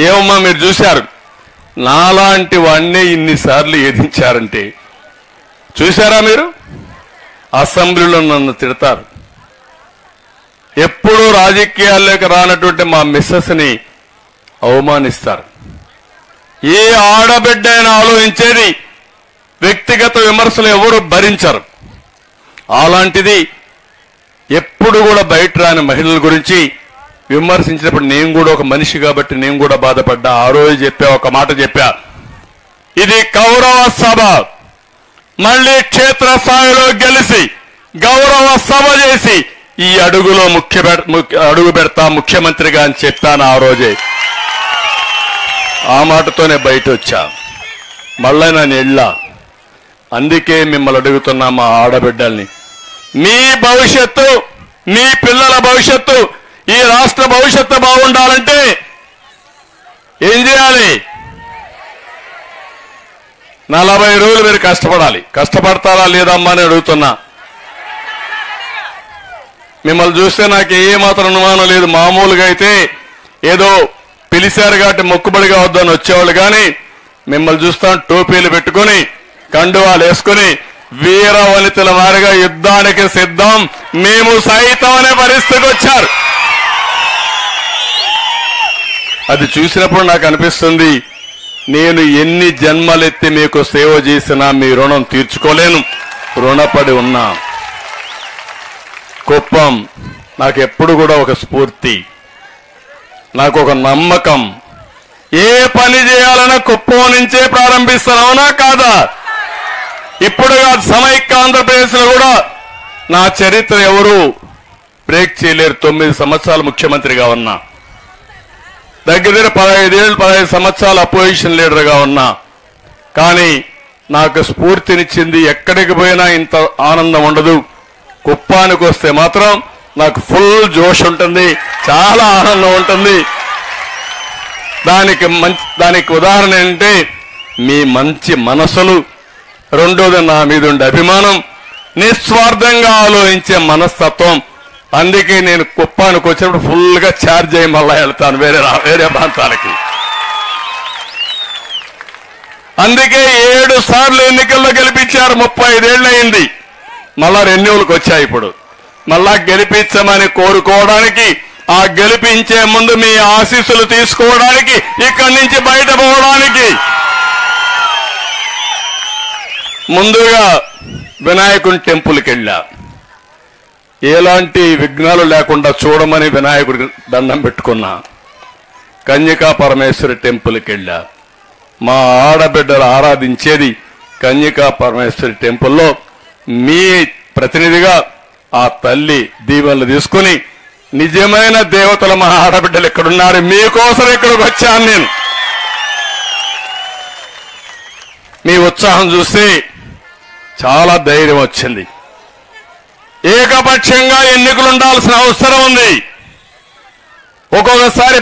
ఏమమ్మా మీరు చూశారు, నాలాంటి వాడిని ఇన్నిసార్లు ఎదిరించారంటే చూశారా మీరు? అసెంబ్లీలో నన్ను తిడతారు. ఎప్పుడూ రాజకీయాల్లోకి రానటువంటి మా మిస్సెస్ని అవమానిస్తారు. ఏ ఆడబిడ్డ అయినా ఆలోచించేది వ్యక్తిగత విమర్శలు ఎవరు భరించరు. అలాంటిది ఎప్పుడు కూడా బయట రాని మహిళల గురించి విమర్శించినప్పుడు నేను కూడా ఒక మనిషి కాబట్టి నేను కూడా బాధపడ్డా. ఆ రోజు చెప్పా, ఒక మాట చెప్పా, ఇది గౌరవ సభ, మళ్ళీ క్షేత్రస్థాయిలో గెలిచి గౌరవ సభ చేసి ఈ అడుగులో అడుగు పెడతా ముఖ్యమంత్రిగా అని చెప్పాను ఆ రోజే. ఆ మాటతోనే బయట వచ్చా. మళ్ళీ నేను వెళ్ళా. అందుకే మిమ్మల్ని అడుగుతున్నా, మా ఆడబిడ్డల్ని, మీ భవిష్యత్తు, మీ పిల్లల భవిష్యత్తు, ఈ రాష్ట్ర భవిష్యత్తు బాగుండాలంటే ఏం చేయాలి? 40 రోజులు మీరు కష్టపడాలి. కష్టపడతారా లేదమ్మా అని అడుగుతున్నా. మిమ్మల్ని చూస్తే నాకు ఏమాత్రం అనుమానం లేదు. మామూలుగా అయితే ఏదో పిలిచారు కాబట్టి మొక్కుబడిగా వద్దని వచ్చేవాళ్ళు, కానీ మిమ్మల్ని చూస్తాం టోపీలు పెట్టుకుని కండువాలు వేసుకుని వీర వనితల వారిగా యుద్ధానికి సిద్ధం మేము సైతం అనే పరిస్థితికి వచ్చారు. అది చూసినప్పుడు నాకు అనిపిస్తుంది, నేను ఎన్ని జన్మలెత్తి మీకు సేవ చేసినా మీ రుణం తీర్చుకోలేను, రుణపడి ఉన్నా. కుప్పం నాకు ఎప్పుడు కూడా ఒక స్ఫూర్తి, నాకు ఒక నమ్మకం. ఏ పని చేయాలన్నా కుప్పం నుంచే ప్రారంభిస్తాను, అవునా కాదా? ఇప్పుడు సమైక్య ఆంధ్రప్రదేశ్లో కూడా నా చరిత్ర ఎవరు బ్రేక్ చేయలేరు. 9 సంవత్సరాలు ముఖ్యమంత్రిగా ఉన్నా, దగ్గర 15 సంవత్సరాలు అపోజిషన్ లీడర్గా ఉన్నా. కానీ నాకు స్ఫూర్తినిచ్చింది, ఎక్కడికి పోయినా ఇంత ఆనందం ఉండదు, కుప్పానికి వస్తే మాత్రం నాకు ఫుల్ జోష్ ఉంటుంది, చాలా ఆనందం ఉంటుంది. దానికి ఉదాహరణ ఏంటంటే మీ మంచి మనసులు, రెండోది నా మీద ఉండే అభిమానం, నిస్వార్థంగా ఆలోచించే మనస్తత్వం. అందుకే నేను కుప్పానికి వచ్చినప్పుడు ఫుల్గా ఛార్జ్ అయ్యి మళ్ళా వెళ్తాను వేరే ప్రాంతాలకి. అందుకే 7 సార్లు ఎన్నికల్లో గెలిపించారు. 35 ఏళ్ళు అయింది. మళ్ళా రెన్యూవల్కి వచ్చాయి. ఇప్పుడు మళ్ళా గెలిపించమని కోరుకోవడానికి, ఆ గెలిపించే ముందు మీ ఆశీస్సులు తీసుకోవడానికి, ఇక్కడి నుంచి బయటపోవడానికి ముందుగా వినాయకుని టెంపుల్కి వెళ్ళా. ఎలాంటి విఘ్నాలు లేకుండా చూడమని వినాయకుడి దండం పెట్టుకున్నా. కన్యకా పరమేశ్వరి టెంపుల్కి వెళ్ళా. మా ఆడబిడ్డలు ఆరాధించేది కన్యకా పరమేశ్వరి టెంపుల్లో మీ ప్రతినిధిగా ఆ తల్లి దీవెనలు తీసుకుని, నిజమైన దేవతల మా ఆడబిడ్డలు ఎక్కడున్నారు, మీకోసం ఇక్కడికి వచ్చాను నేను. మీ ఉత్సాహం చూస్తే చాలా ధైర్యం వచ్చింది. ఏకపక్షంగా ఎన్నికలు ఉండాల్సిన అవసరం ఉంది. ఒక్కొక్కసారి